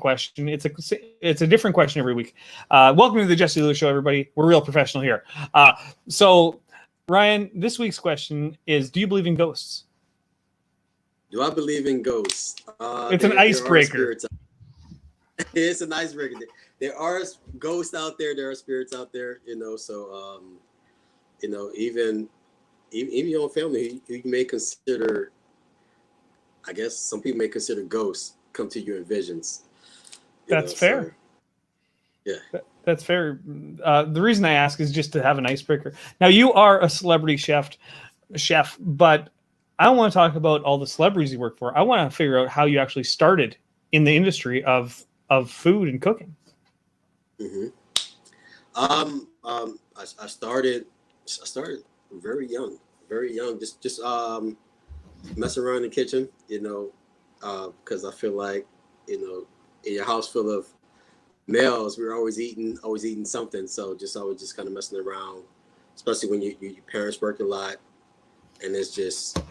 question. It's a different question every week. Welcome to the Jesse Lewis Show, everybody. We're real professional here. So, Ryan, this week's question is: do you believe in ghosts? Do I believe in ghosts? It's an icebreaker. It's an icebreaker. There are ghosts out there. There are spirits out there. So even your own family, you may consider. I guess some people may consider ghosts come to you in visions. That's fair. So, yeah, that's fair. The reason I ask is just to have an icebreaker. Now, you are a celebrity chef, but I don't want to talk about all the celebrities you work for. I want to figure out how you actually started in the industry of food and cooking. Mm-hmm. I started very young, just messing around in the kitchen, because I feel like, in your house full of males, we're always eating something. So always just kind of messing around, especially when your parents work a lot and it's just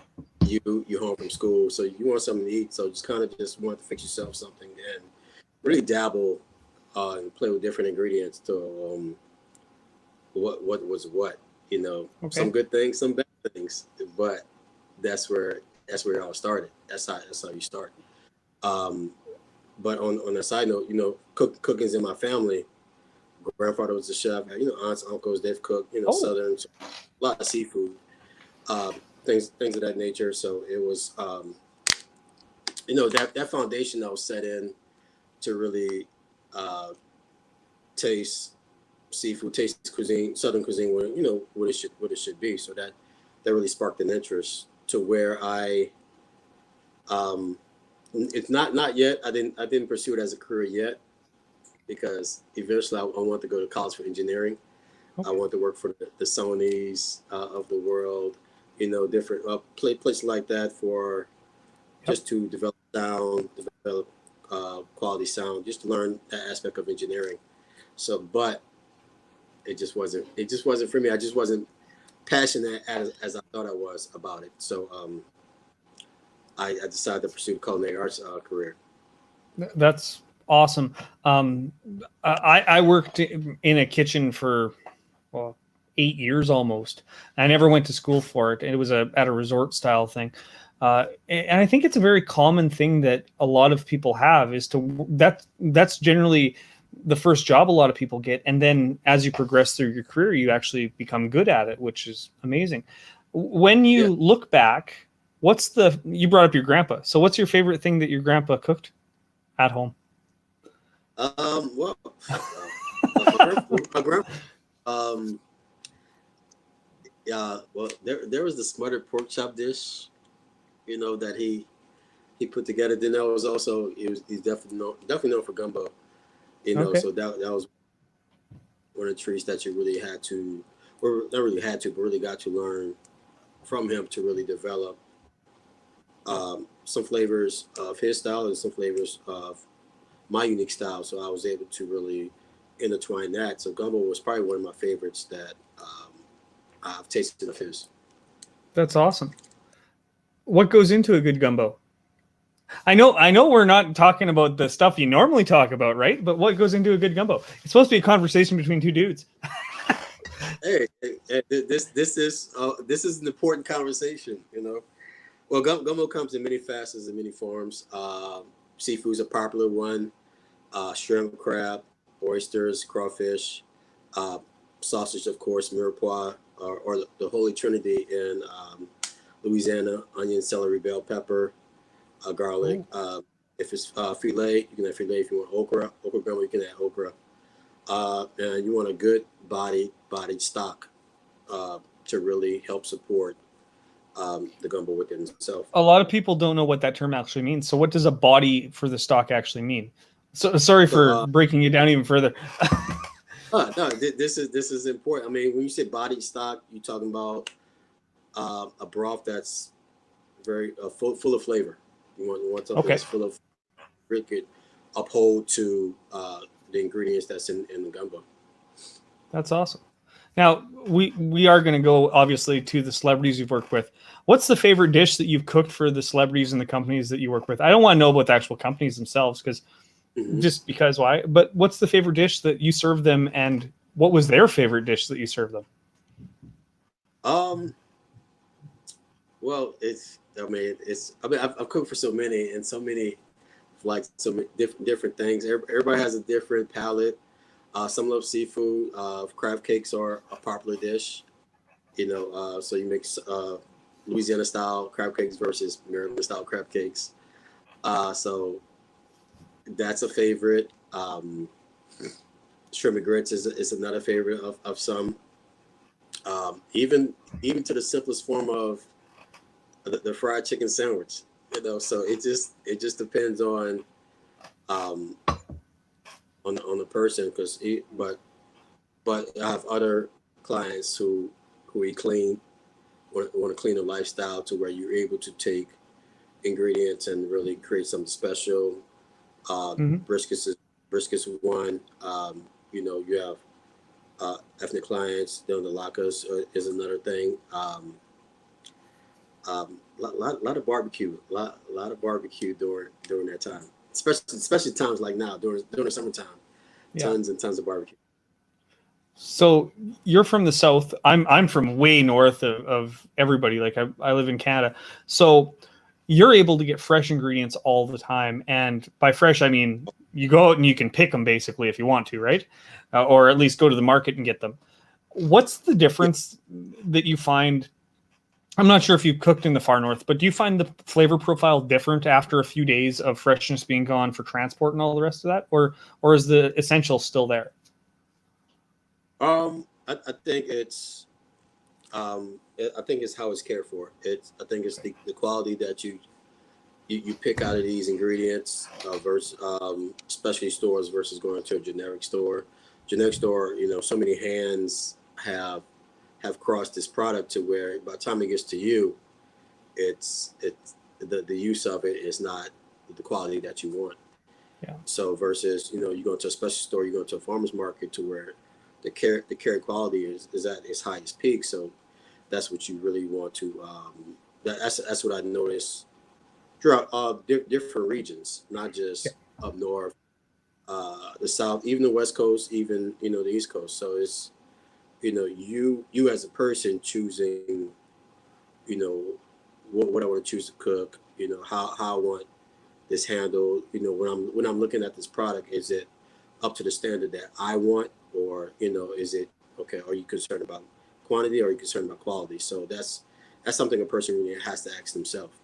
you home from school. So you want something to eat. So just kind of just want to fix yourself something and really dabble and play with different ingredients to what was what, Okay. Some good things, some bad things, but that's where it all started. That's how you start. But on a side note, cooking's in my family. Grandfather was a chef. Aunts, uncles, they've cooked. Southern, a lot of seafood, things of that nature. So it was, that foundation that was set in to really taste seafood, taste cuisine, Southern cuisine, what it should be. So that really sparked an interest to where I, it's not yet. I didn't pursue it as a career yet, because eventually I want to go to college for engineering. Okay. I want to work for the Sonys of the world, different places like that for just to develop sound, develop quality sound, just to learn that aspect of engineering. So, but it just wasn't for me. I just wasn't passionate as I thought I was about it. So I decided to pursue the culinary arts career. That's awesome. I worked in a kitchen for 8 years almost. I never went to school for it. It was at a resort style thing. And I think it's a very common thing that a lot of people have is that's generally the first job a lot of people get. And then as you progress through your career, you actually become good at it, which is amazing. When you look back, you brought up your grandpa. So what's your favorite thing that your grandpa cooked at home? Well, my grandpa, there was the smothered pork chop dish, that he put together. Then there was also, he's definitely known for gumbo, okay. So that was one of the treats that you really had to, or not really had to, but really got to learn from him to really develop some flavors of his style and some flavors of my unique style. So I was able to really intertwine that. So gumbo was probably one of my favorites that I've tasted of his. That's awesome. What goes into a good gumbo? I know we're not talking about the stuff you normally talk about, right? But what goes into a good gumbo? It's supposed to be a conversation between two dudes. Hey, this is an important conversation, Well, gumbo comes in many facets and many forms. Seafood's a popular one. Shrimp, crab, oysters, crawfish, sausage, of course, mirepoix, or the Holy Trinity in Louisiana: onion, celery, bell pepper, garlic. If it's filet, you can have filet. If you want okra gumbo, you can add okra. And you want a good bodied stock to really help support the gumbo within itself. A lot of people don't know what that term actually means. So what does a body for the stock actually mean? So sorry for breaking it down even further. No, this is important. I mean, when you say bodied stock, you're talking about a broth that's very full of flavor. You want something that's full of, really could uphold to the ingredients that's in the gumbo. That's awesome. Now, we are going to go, obviously, to the celebrities you've worked with. What's the favorite dish that you've cooked for the celebrities and the companies that you work with? I don't want to know about the actual companies themselves, because Hmm. just because why? But what's the favorite dish that you serve them, and what was their favorite dish that you served them? Um, well, I've cooked for so many and so many, like so many different things. Everybody has a different palate. Some love seafood. Crab cakes are a popular dish. So you mix Louisiana style crab cakes versus Maryland style crab cakes. So that's a favorite. Shrimp and grits is another favorite of some. Even to the simplest form of the fried chicken sandwich. So it just depends um, on the person but I have other clients who eat clean, want a cleaner lifestyle to where you're able to take ingredients and really create something special. Uh, Mm-hmm. briskets is briskets one. You have ethnic clients. Doing the lakas is another thing. Lot of barbecue, lot of barbecue during that time, especially times like now during the summertime, Yeah. tons and tons of barbecue. So you're from the south. I'm from way north of everybody. Like I live in Canada. So you're able to get fresh ingredients all the time. And by fresh, I mean you go out and you can pick them basically if you want to, right? Or at least go to the market and get them. What's the Yeah. difference that you find? I'm not sure if you've cooked in the far north, but do you find the flavor profile different after a few days of freshness being gone for transport and all the rest of that, or is the essential still there? I think it's how it's cared for. I think it's the quality that you pick out of these ingredients versus specialty stores versus going to a generic store. Generic store, so many hands have crossed this product to where by the time it gets to you, it's the use of it is not the quality that you want. Yeah. So versus you go to a special store, you go to a farmer's market to where the care quality is at its highest peak. So that's what you really want to. That's what I noticed throughout different regions, not just up north, the south, even the west coast, even the east coast. So it's you as a person choosing you know what I want to choose to cook. How I want this handled. When I'm looking at this product, is it up to the standard that I want, or is it okay? Are you concerned about quantity, or are you concerned about quality? So that's something a person really has to ask themselves.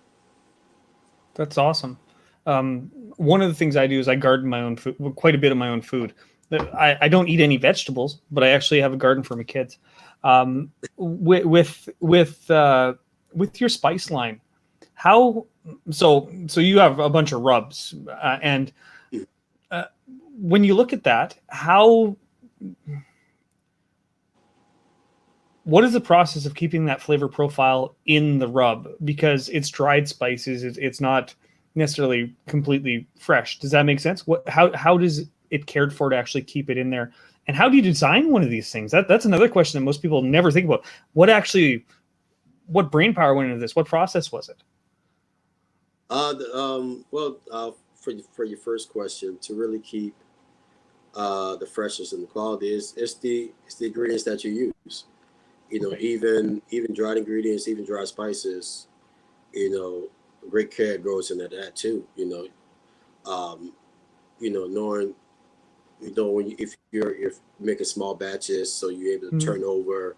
That's awesome. One of the things I do is I garden my own food, quite a bit of my own food. I don't eat any vegetables, but I actually have a garden for my kids. With your spice line, how so you have a bunch of rubs, and uh, when you look at that, how what is the process of keeping that flavor profile in the rub? Because it's dried spices, it's not necessarily completely fresh. Does that make sense? How does it cared for to actually keep it in there? And how do you design one of these things? That's another question that most people never think about. What brain power went into this? What process was it? Well, for your first question, to really keep the freshness and the quality it's the ingredients that you use. Okay. Even dried ingredients, even dry spices. You know, great care goes into that too. Um, knowing when if you're making small batches, so you're able to Mm, turn over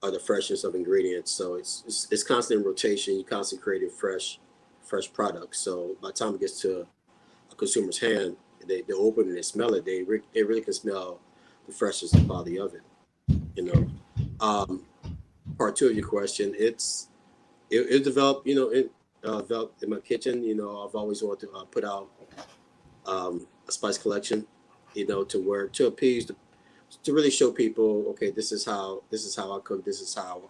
the freshness of ingredients. So it's constant rotation. You constantly creating fresh products. So by the time it gets to a consumer's hand, they open and they smell it. They really can smell the freshness and quality of it. You know, um, part two of your question, it developed. It developed in my kitchen. I've always wanted to put out a spice collection. To appease to really show people, okay, this is how I cook. This is how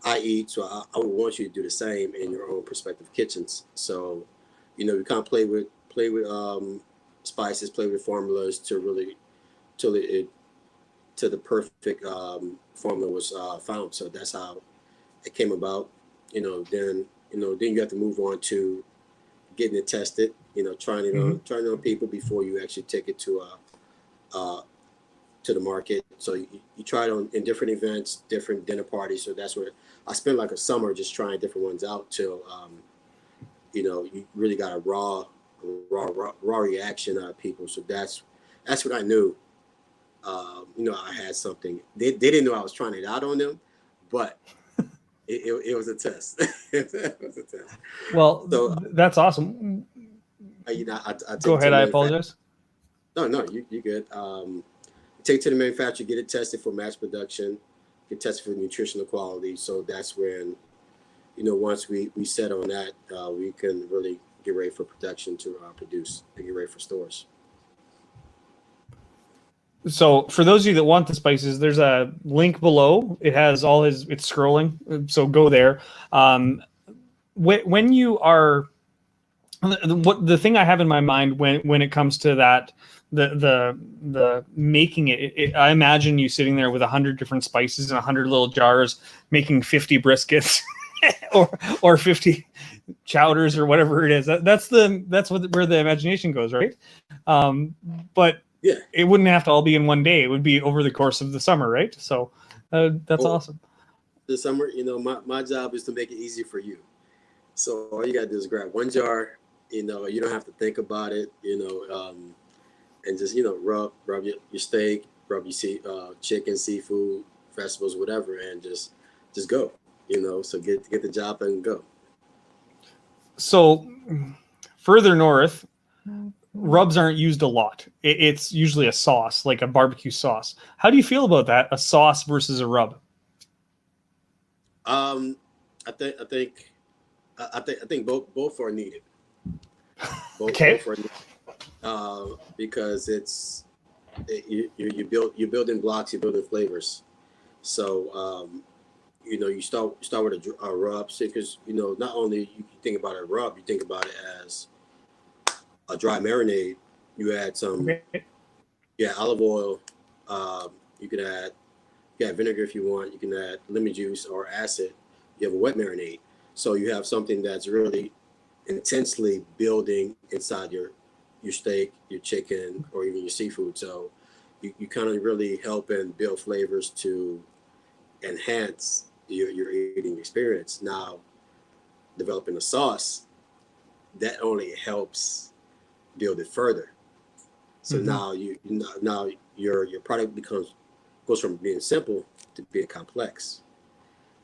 I eat. So I would want you to do the same in your own prospective kitchens. So, we kind of play with spices, play with formulas to really till it to the perfect formula was found. So that's how it came about. Then you have to move on to getting it tested. trying it Mhm. on, trying it on people before you actually take it uh, to the market. So you try it on in different events, different dinner parties. So that's where I spent like a summer just trying different ones out till you really got a raw reaction out of people. So that's what I knew. I had something. They didn't know I was trying it out on them, but it was a test. It was a test. Well, So that's awesome. I take Go it to ahead. the I manufacturer. apologize. No, you good. Take it to the manufacturer, get it tested for mass production, get tested for nutritional quality. So that's when, once we set on that, we can really get ready for production to produce and get ready for stores. So for those of you that want the spices, there's a link below. It has all his. It's scrolling, so go there. When you are what the thing I have in my mind when it comes to that the making it, I imagine you sitting there with 100 different spices and 100 little jars making 50 briskets or 50 chowders or whatever it is. That's where the imagination goes, right? But Yeah. it wouldn't have to all be in one day. It would be over the course of the summer, right? So that's Well, awesome. the summer, my job is to make it easy for you. So all you gotta do is grab one jar. You don't have to think about it. And just rub your steak, rub your chicken, seafood, vegetables, whatever, and just go. So get the job and go. So further north, rubs aren't used a lot. It's usually a sauce, like a barbecue sauce. How do you feel about that? A sauce versus a rub? Um, I think both are needed. Okay. Both are needed. Because you're building blocks, you're building flavors. So you start with a rub, because not only you think about a rub, you think about it as a dry marinade. You add some, Okay. yeah, olive oil. You can add, vinegar if you want. You can add lemon juice or acid. You have a wet marinade. So you have something that's really intensely building inside your steak, your chicken, or even your seafood. So you kind of really help and build flavors to enhance your eating experience. Now, developing a sauce, that only helps build it further. So Mm-hmm. now your product goes from being simple to being complex.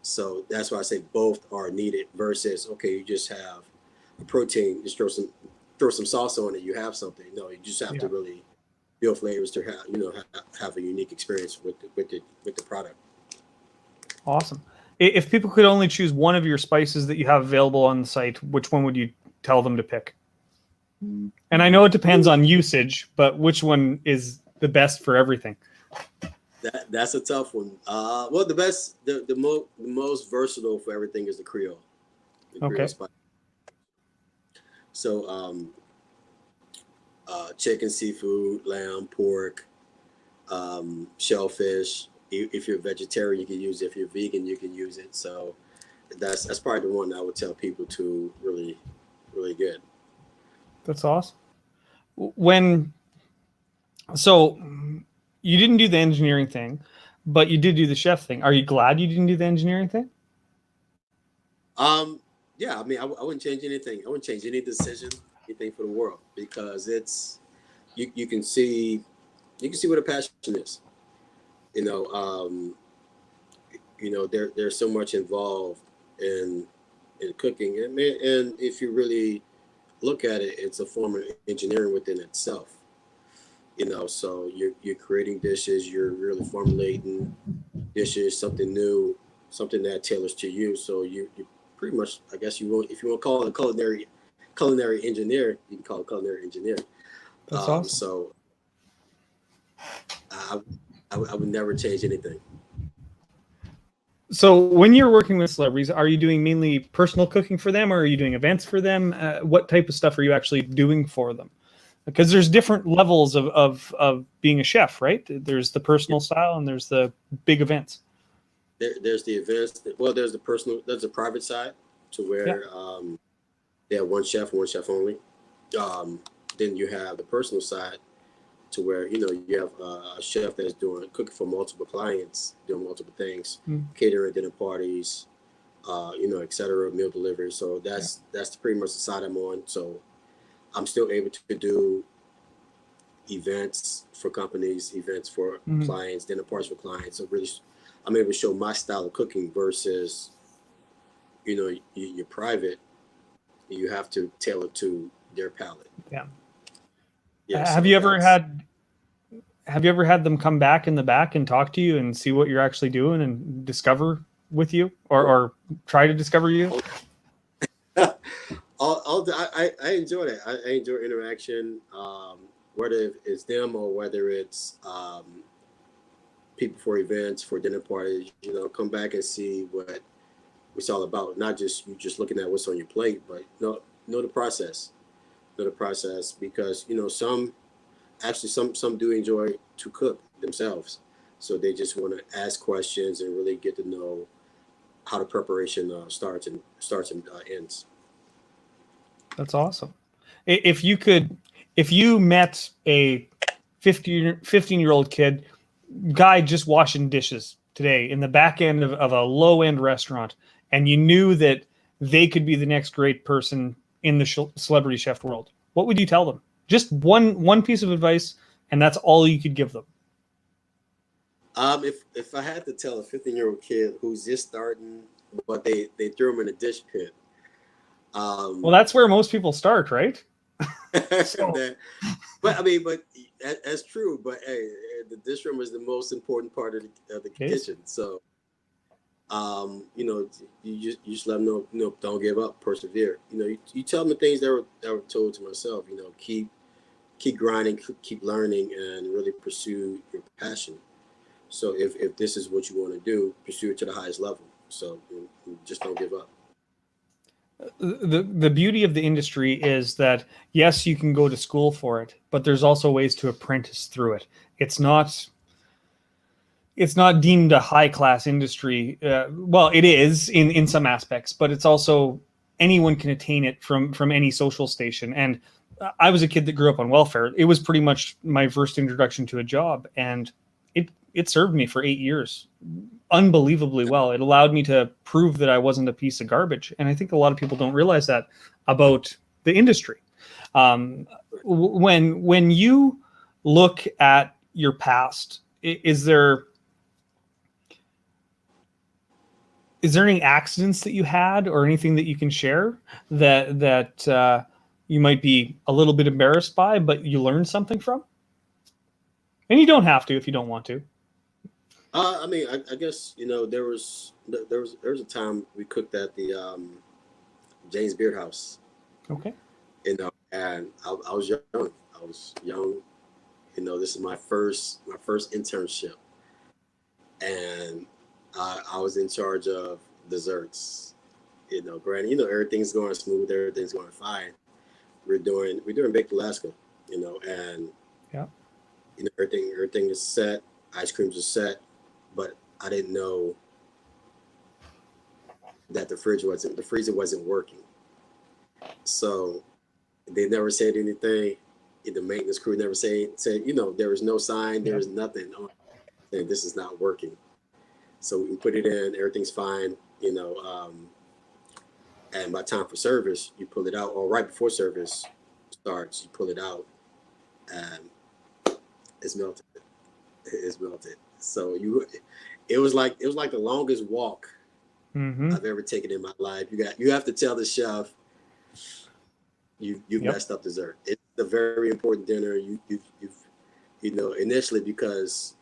So that's why I say both are needed versus, okay, you just have a protein, just throw some sauce on it, you have something. No, you just have to Yeah. really build flavors to have a unique experience with the product. Awesome. If people could only choose one of your spices that you have available on the site, which one would you tell them to pick? And I know it depends on usage, but which one is the best for everything? That's a tough one. Well, the most versatile for everything is the Creole, Okay. spice. So chicken, seafood, lamb, pork, shellfish. If you're a vegetarian, you can use it. If you're vegan, you can use it. So that's probably the one I would tell people to really get. That's awesome. When so you didn't do the engineering thing, but you did do the chef thing. Are you glad you didn't do the engineering thing? Um, yeah, I mean, I wouldn't change anything. I wouldn't change any decision, anything for the world, because it's you can see what a passion is. You know, um, there's so much involved in cooking, and if you really look at it, it's a form of engineering within itself. So you're creating dishes, you're really formulating dishes, something new, something that tailors to you. So you pretty much, I guess, you will, if you want to call it a culinary engineer, you can call it culinary engineer. That's awesome. So I, I would never change anything. So when you're working with celebrities, are you doing mainly personal cooking for them, or are you doing events for them? What type of stuff are you actually doing for them? Because there's different levels of being a chef, right? There's the personal style and there's the big events. There's the events. Well, there's the private side, to Yeah. where they have one chef only. Then you have the personal side to where you have a chef that's doing cooking for multiple clients, doing multiple things, Mm. catering dinner parties, et cetera, meal delivery. So Yeah. that's pretty much the side I'm on. So I'm still able to do events for companies, events for Mhm. clients, dinner parties for clients. So really, I'm able to show my style of cooking versus, you're private. You have to tailor to their palate. Yeah. Yeah. Have So you ever that's had them come back in the back and talk to you and see what you're actually doing and discover with you, or try to discover you? I enjoy that. I enjoy interaction, whether it's them or whether it's people for events, for dinner parties. Come back and see what it's all about. Not just you just looking at what's on your plate, but know the process. Know the process because some do enjoy to cook themselves, so they just want to ask questions and really get to know how the preparation starts and ends. That's awesome. If you could, if you met a 15-year-old kid, guy just washing dishes today in the back end of a low end restaurant, and you knew that they could be the next great person in the celebrity chef world, what would you tell them? Just one piece of advice, and that's all you could give them. If I had to tell a 15-year-old kid who's just starting, but they threw him in a dish pit, Well, um, that's where most people start, right? So, that, but I mean, but that's true. But hey, the dish room is the most important part of the it is. kitchen. So, you just let them know, don't give up, persevere. You tell them the things that were told to myself. Keep grinding, keep learning, and really pursue your passion. So if this is what you want to do, pursue it to the highest level. So just don't give up. The beauty of the industry is that yes, you can go to school for it, but there's also ways to apprentice through it. It's not it's not deemed a high class industry. Well, it is in some aspects, but it's also anyone can attain it from any social station. And I was a kid that grew up on welfare. It was pretty much my first introduction to a job, and it served me for 8 years unbelievably well. It allowed me to prove that I wasn't a piece of garbage, and I think a lot of people don't realize that about the industry. Um, when you look at your past, is there any accidents that you had or anything that you can share that you might be a little bit embarrassed by, but you learned something from? And you don't have to if you don't want to. I mean, I guess there was a time we cooked at the James Beard House, Okay. and I was young. I was young. This is my first internship, and I was in charge of desserts. Granted, everything's going smooth, everything's going fine. We're doing baked Alaska, and Yeah. everything is set. Ice creams are set, but I didn't know that the freezer wasn't working. So they never said anything. The maintenance crew never said there was no sign, there Yeah. was nothing on saying this is not working. So we put it in, everything's fine, and by time for service, you pull it out, or right before service starts, you pull it out, and it's melted. It's melted. So it was like the longest walk Mm-hmm. I've ever taken in my life. You have to tell the chef you Yep. messed up dessert. It's a very important dinner. Initially because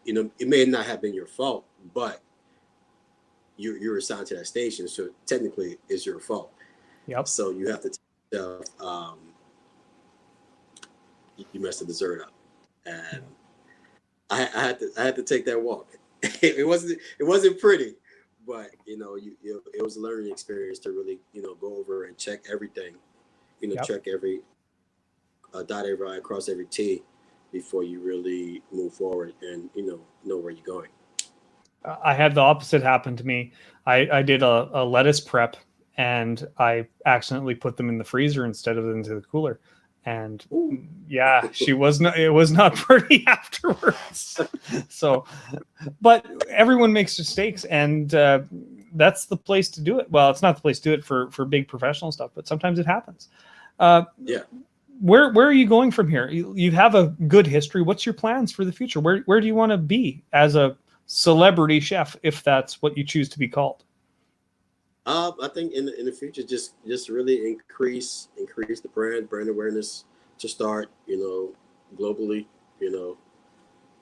it may not have been your fault, but you're assigned to that station, so technically it's your fault. Yep. So you have to tell you messed the dessert up, and I had to take that walk. It wasn't pretty, but it was a learning experience to really go over and check everything. Yep. Check every dot every I, cross every T before you really move forward and know where you're going. I had the opposite happen to me. I did a lettuce prep, and I accidentally put them in the freezer instead of into the cooler. And yeah, it was not pretty afterwards. So, but everyone makes mistakes, and that's the place to do it. Well, it's not the place to do it for big professional stuff, but sometimes it happens. Yeah. Where are you going from here? You have a good history. What's your plans for the future? Where do you want to be as a celebrity chef, if that's what you choose to be called? I think in the future, just really increase the brand awareness to start, globally, to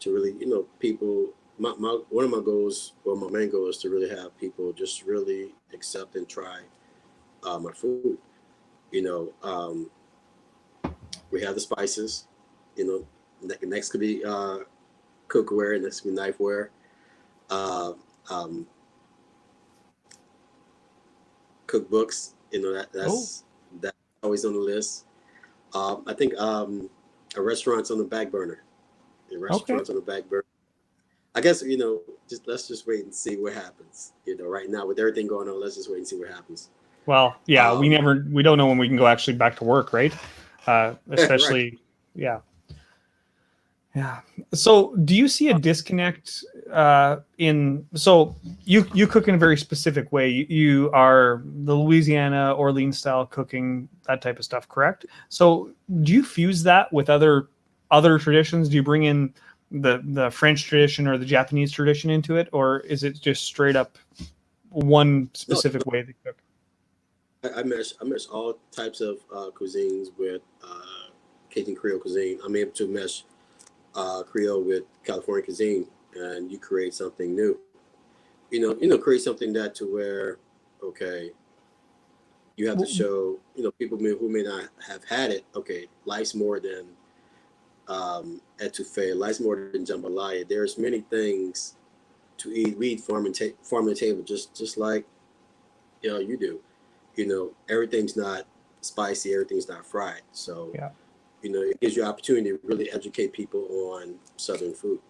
really, people. My one of my goals, well, my main goal is to really have people just really accept and try my food. You know, we have the spices. Next could be cookware, next could be knifeware. Uh, um, Cookbooks, that's always on the list. I think a restaurant's on the back burner. A restaurant's on the back burner. I guess let's just wait and see what happens. Right now with everything going on, let's just wait and see what happens. Well, yeah, we don't know when we can go actually back to work, right? Especially, right. Yeah. Yeah. So, do you see a disconnect so you cook in a very specific way? You are the Louisiana Orleans style cooking, that type of stuff, correct? So, do you fuse that with other traditions? Do you bring in the French tradition or the Japanese tradition into it, or is it just straight up one specific way they cook? I mesh all types of cuisines with Cajun Creole cuisine. I'm able to mesh Creole with California cuisine, and you create something new. Create something that to where, okay, you have to show, people who may not have had it. Okay, life's more than etouffee. Life's more than jambalaya. There's many things to eat. We eat farm and table, just like you do. Everything's not spicy. Everything's not fried. So. Yeah. It gives you opportunity to really educate people on Southern food.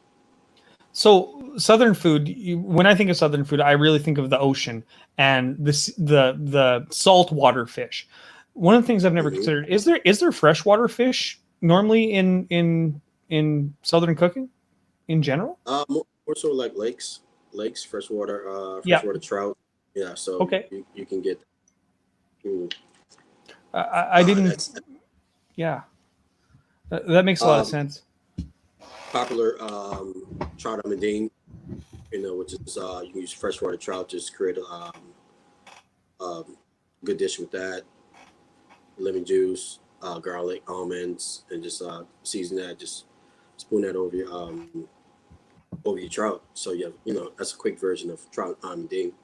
So Southern food, when I think of Southern food, I really think of the ocean and the saltwater fish. One of the things I've never considered, is there freshwater fish normally in Southern cooking in general? More so like lakes, freshwater trout. Yeah, so okay. You can get. I didn't. Yeah. That makes a lot of sense. Popular trout and Medine, which is you can use freshwater trout, just create a good dish with that. Lemon juice, garlic, almonds, and just season that. Just spoon that over your trout. So that's a quick version of trout and Medine.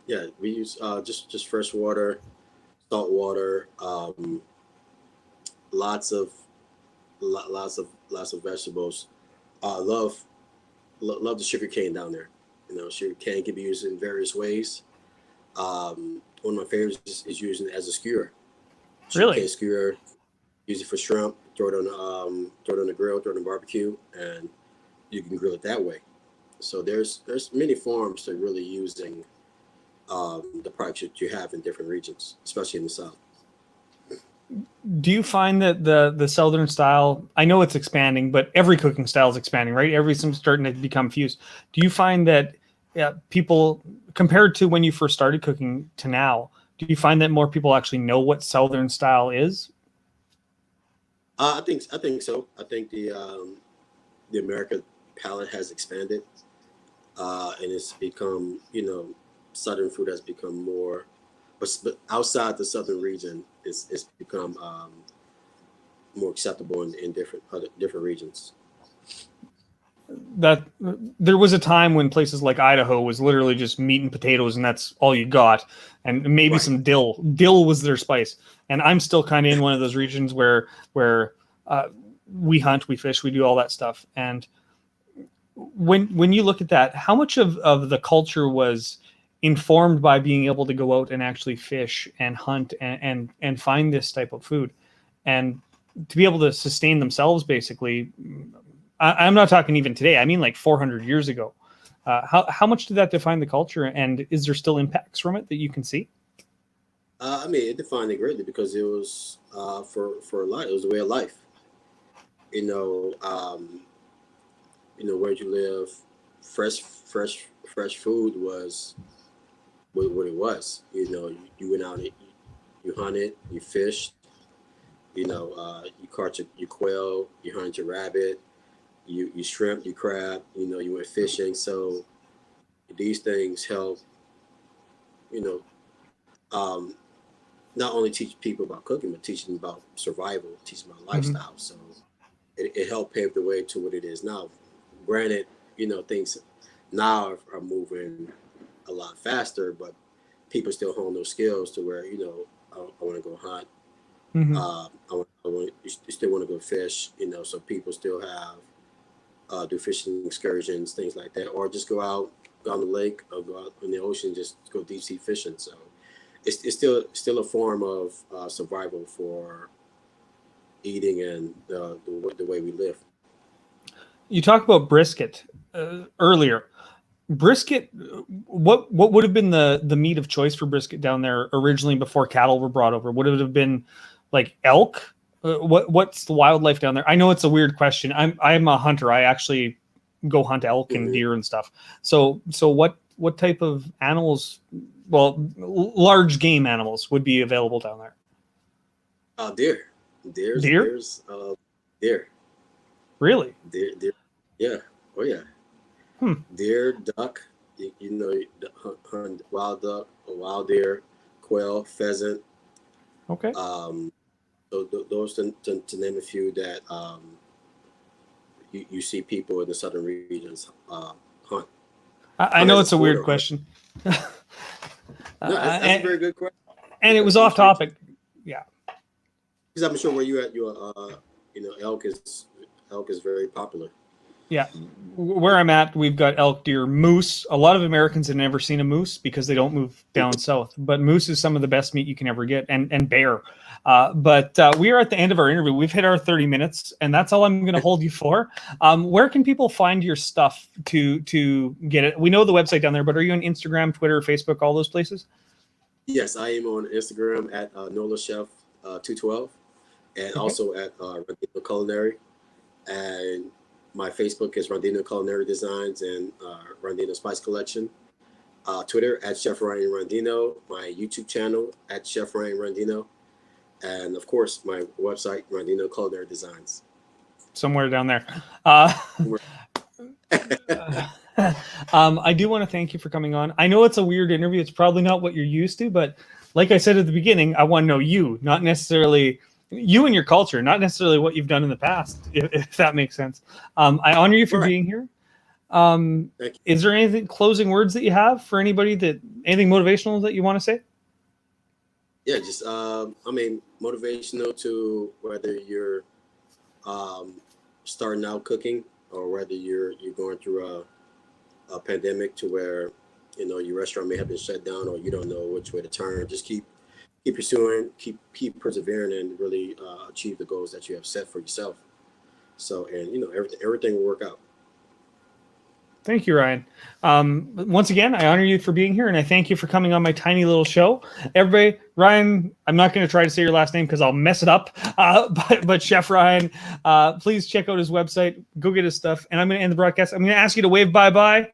Yeah, we use just fresh water. Salt water, lots of vegetables. Love the sugar cane down there. Sugar cane can be used in various ways. One of my favorites is using it as a skewer. Really? Cane skewer. Use it for shrimp. Throw it on the grill. Throw it on the barbecue, and you can grill it that way. So there's many forms to really using the products that you have in different regions, especially in the South. Do you find that the Southern style, I know it's expanding, but every cooking style is expanding, right? Everything's starting to become fused. Do you find that people, compared to when you first started cooking to now, do you find that more people actually know what Southern style is? I think so. I think the American palate has expanded, and it's become, Southern food has become more, but outside the Southern region, it's become more acceptable in different regions. That there was a time when places like Idaho was literally just meat and potatoes, and that's all you got, and maybe some dill. Dill was their spice, and I'm still kind of in one of those regions where we hunt, we fish, we do all that stuff. And when you look at that, how much of the culture was informed by being able to go out and actually fish and hunt and find this type of food, and to be able to sustain themselves, basically. I'm not talking even today. I mean, like 400 years ago. How much did that define the culture, and is there still impacts from it that you can see? I mean, it defined it greatly because it was for life. It was a way of life. You know, where you live, fresh food was what it was. You went out and you hunted, you fished. You caught your quail, you hunted your rabbit, you shrimp, you crab. You went fishing. So these things help. You know, um, not only teach people about cooking, but teach them about survival, teach them about Hmm. lifestyle. So it helped pave the way to what it is now. Granted, things now are moving a lot faster, but people still hone those skills to where I want to go hunt. Hmm. You still want to go fish. So people still have do fishing excursions, things like that, or just go out on the lake or go out in the ocean, just go deep sea fishing. So it's still a form of survival for eating and the way we live. You talked about brisket earlier. Brisket, what would have been the meat of choice for brisket down there originally before cattle were brought over? Would it have been like elk? What's the wildlife down there? I know it's a weird question. I'm a hunter. I actually go hunt elk and Mm-hmm. deer and stuff. So what type of animals? Well, large game animals would be available down there. Deer, deers, Deer, there's deer, really? deer, yeah, oh yeah, Hmm. deer, duck. Hunt wild duck, a wild deer, quail, pheasant. Okay. Um, those to name a few that you see people in the southern regions hunt. I Hunt know as a it's a sport weird or hunt. question. No, that's a and, very good question and it was because off topic. Yeah. because I'm sure where you at, elk is very popular. Yeah, where I'm at, we've got elk, deer, moose. A lot of Americans have never seen a moose because they don't move down south. But moose is some of the best meat you can ever get, and bear. But we are at the end of our interview. We've hit our 30 minutes, and that's all I'm going to hold you for. Where can people find your stuff to get it? We know the website down there, but are you on Instagram, Twitter, Facebook, all those places? Yes, I am on Instagram at Nola Chef 212, and Okay. also at Rondino Culinary, and my Facebook is Rondino Culinary Designs and Rondino Spice Collection. Twitter at Chef Ryan Rondino, my YouTube channel at Chef Ryan Rondino, and of course my website Rondino Culinary Designs. Somewhere down there. I do want to thank you for coming on. I know it's a weird interview. It's probably not what you're used to, but like I said at the beginning, I want to know you, not necessarily you and your culture, not necessarily what you've done in the past, if that makes sense. I honor you for Right. being here. Thank you. Is there anything closing words that you have for anybody anything motivational that you want to say? Yeah, just motivational to whether you're starting out cooking or whether you're going through a pandemic to where your restaurant may have been shut down or you don't know which way to turn. Just keep pursuing, keep persevering, and really achieve the goals that you have set for yourself. So, and everything will work out. Thank you, Ryan. Once again, I honor you for being here, and I thank you for coming on my tiny little show. Everybody, Ryan, I'm not going to try to say your last name because I'll mess it up, but Chef Ryan, please check out his website, go get his stuff, and I'm going to end the broadcast. I'm going to ask you to wave bye-bye. Bye.